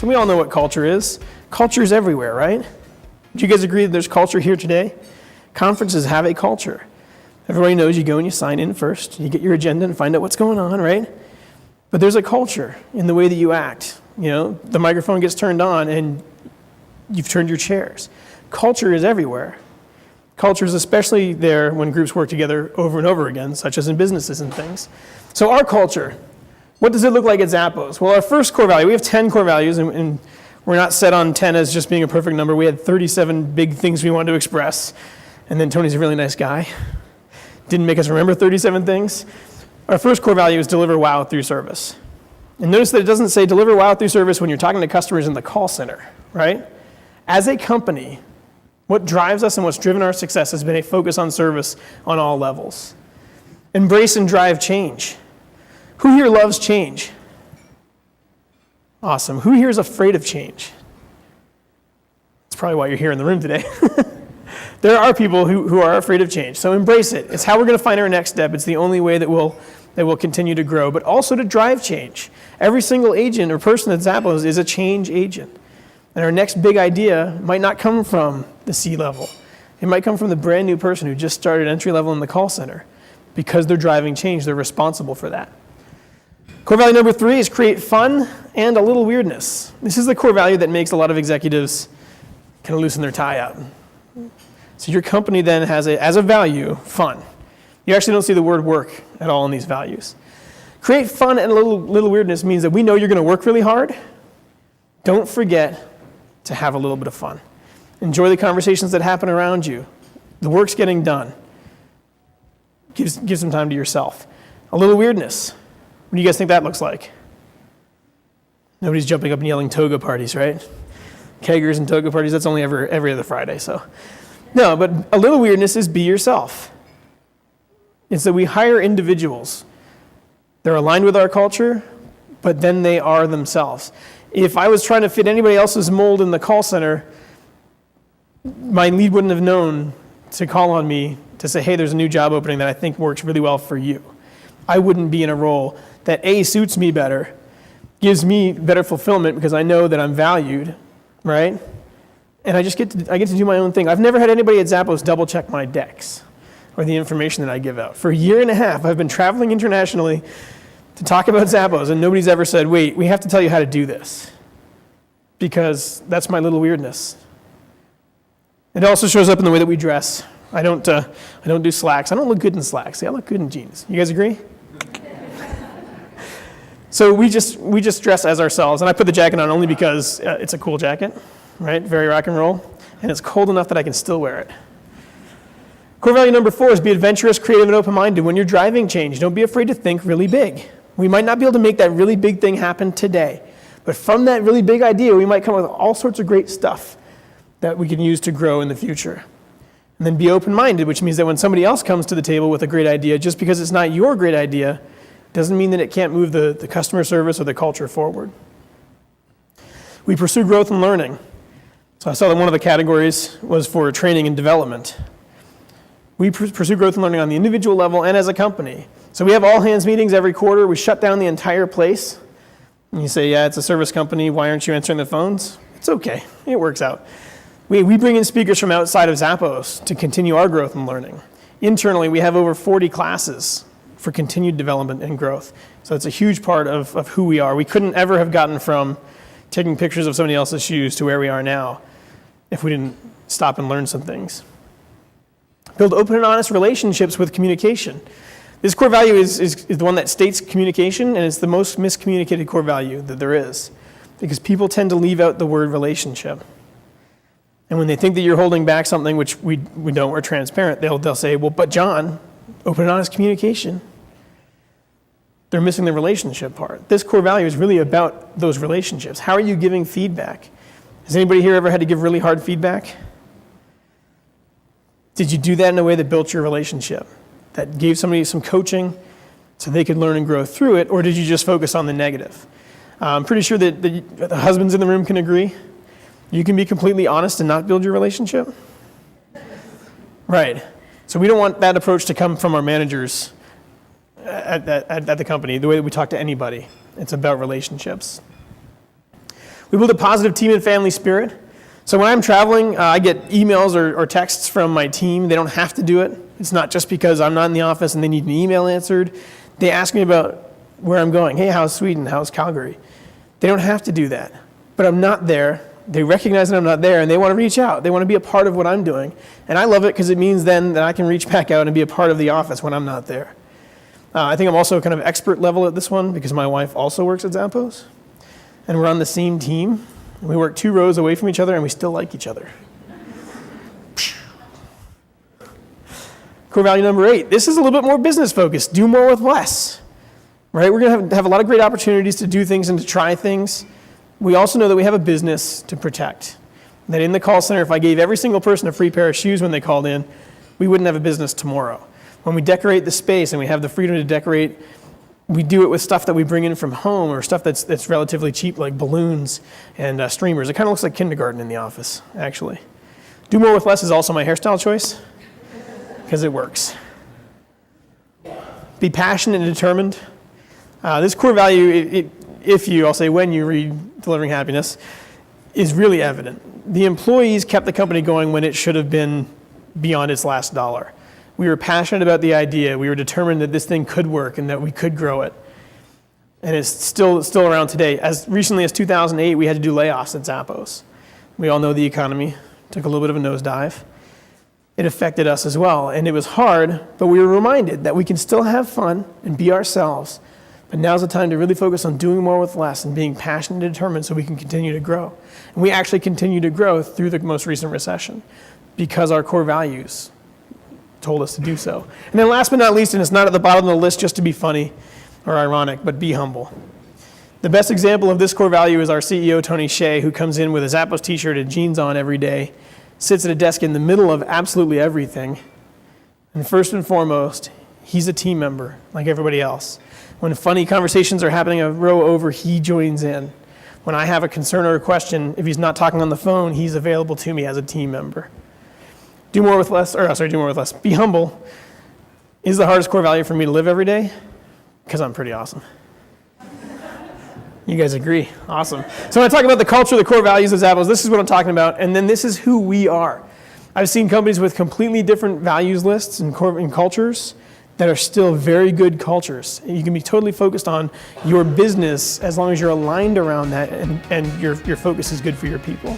So we all know what culture is. Culture is everywhere, right? Do you guys agree that there's culture here today? Conferences have a culture. Everybody knows you go and you sign in first. You get your agenda and find out what's going on, right? But there's a culture in the way that you act. The microphone gets turned on and you've turned your chairs. Culture is everywhere. Culture is especially there when groups work together over and over again, such as in businesses and things. So our culture, what does it look like at Zappos? Well, our first core value, we have 10 core values, and we're not set on 10 as just being a perfect number. We had 37 big things we wanted to express. And then Tony's a really nice guy. Didn't make us remember 37 things. Our first core value is deliver wow through service. And notice that it doesn't say deliver wow through service when you're talking to customers in the call center, right? As a company, what drives us and what's driven our success has been a focus on service on all levels. Embrace and drive change. Who here loves change? Awesome. Who here is afraid of change? That's probably why you're here in the room today. There are people who are afraid of change, so embrace it. It's how we're going to find our next step. It's the only way that we'll continue to grow, but also to drive change. Every single agent or person at Zappos is a change agent. And our next big idea might not come from the C-level. It might come from the brand new person who just started entry level in the call center. Because they're driving change, they're responsible for that. Core value number 3 is create fun and a little weirdness. This is the core value that makes a lot of executives kind of loosen their tie up. So your company then has, as a value, fun. You actually don't see the word work at all in these values. Create fun and a little weirdness means that we know you're going to work really hard. Don't forget to have a little bit of fun. Enjoy the conversations that happen around you. The work's getting done. Give some time to yourself. A little weirdness. What do you guys think that looks like? Nobody's jumping up and yelling toga parties, right? Keggers and toga parties, that's only every other Friday, so. No, but a little weirdness is be yourself. It's that we hire individuals. They're aligned with our culture, but then they are themselves. If I was trying to fit anybody else's mold in the call center, my lead wouldn't have known to call on me to say, hey, there's a new job opening that I think works really well for you. I wouldn't be in a role that A, suits me better, gives me better fulfillment because I know that I'm valued, right? And I get to do my own thing. I've never had anybody at Zappos double check my decks or the information that I give out. For a year and a half, I've been traveling internationally to talk about Zappos, and nobody's ever said, wait, we have to tell you how to do this, because that's my little weirdness. It also shows up in the way that we dress. I don't do slacks. I don't look good in slacks. See, I look good in jeans. You guys agree? So we just dress as ourselves, and I put the jacket on only because it's a cool jacket, right? Very rock and roll, and it's cold enough that I can still wear it. Core value number 4 is be adventurous, creative, and open-minded. When you're driving change, don't be afraid to think really big. We might not be able to make that really big thing happen today, but from that really big idea, we might come up with all sorts of great stuff that we can use to grow in the future. And then be open-minded, which means that when somebody else comes to the table with a great idea, just because it's not your great idea, doesn't mean that it can't move the customer service or the culture forward. We pursue growth and learning. So I saw that one of the categories was for training and development. We pursue growth and learning on the individual level and as a company. So we have all-hands meetings every quarter. We shut down the entire place. And you say, yeah, it's a service company. Why aren't you answering the phones? It's okay. It works out. We bring in speakers from outside of Zappos to continue our growth and learning. Internally, we have over 40 classes for continued development and growth. So it's a huge part of who we are. We couldn't ever have gotten from taking pictures of somebody else's shoes to where we are now if we didn't stop and learn some things. Build open and honest relationships with communication. This core value is the one that states communication, and it's the most miscommunicated core value that there is, because people tend to leave out the word relationship. And when they think that you're holding back something, which we don't, we're transparent, they'll say, well, but John, open and honest communication. They're missing the relationship part. This core value is really about those relationships. How are you giving feedback? Has anybody here ever had to give really hard feedback? Did you do that in a way that built your relationship? That gave somebody some coaching so they could learn and grow through it? Or did you just focus on the negative? I'm pretty sure that the husbands in the room can agree. You can be completely honest and not build your relationship? Right. So we don't want that approach to come from our managers at the company, the way that we talk to anybody. It's about relationships. We build a positive team and family spirit. So when I'm traveling, I get emails or texts from my team. They don't have to do it. It's not just because I'm not in the office and they need an email answered. They ask me about where I'm going. Hey, how's Sweden? How's Calgary? They don't have to do that. But I'm not there. They recognize that I'm not there, and they want to reach out. They want to be a part of what I'm doing. And I love it because it means then that I can reach back out and be a part of the office when I'm not there. I think I'm also kind of expert level at this one because my wife also works at Zappos. And we're on the same team. We work 2 rows away from each other, and we still like each other. Core value number 8. This is a little bit more business focused. Do more with less. Right? We're going to have a lot of great opportunities to do things and to try things. We also know that we have a business to protect. That in the call center, if I gave every single person a free pair of shoes when they called in, we wouldn't have a business tomorrow. When we decorate the space and we have the freedom to decorate, we do it with stuff that we bring in from home or stuff that's relatively cheap, like balloons and streamers. It kind of looks like kindergarten in the office, actually. Do more with less is also my hairstyle choice because it works. Be passionate and determined. This core value, I'll say when you read Delivering Happiness, is really evident. The employees kept the company going when it should have been beyond its last dollar. We were passionate about the idea. We were determined that this thing could work and that we could grow it. And it's still around today. As recently as 2008, we had to do layoffs at Zappos. We all know the economy took a little bit of a nosedive. It affected us as well. And it was hard, but we were reminded that we can still have fun and be ourselves. But now's the time to really focus on doing more with less and being passionate and determined so we can continue to grow. And we actually continue to grow through the most recent recession because our core values told us to do so. And then last but not least, and it's not at the bottom of the list just to be funny or ironic, but be humble. The best example of this core value is our CEO, Tony Hsieh, who comes in with a Zappos t-shirt and jeans on every day, sits at a desk in the middle of absolutely everything. And first and foremost, he's a team member like everybody else. When funny conversations are happening a row over, he joins in. When I have a concern or a question, if he's not talking on the phone, he's available to me as a team member. Do more with less. Be humble is the hardest core value for me to live every day because I'm pretty awesome. You guys agree? Awesome. So when I talk about the culture, the core values of Zappos, this is what I'm talking about, and then this is who we are. I've seen companies with completely different values lists and cultures that are still very good cultures. You can be totally focused on your business as long as you're aligned around that and your focus is good for your people.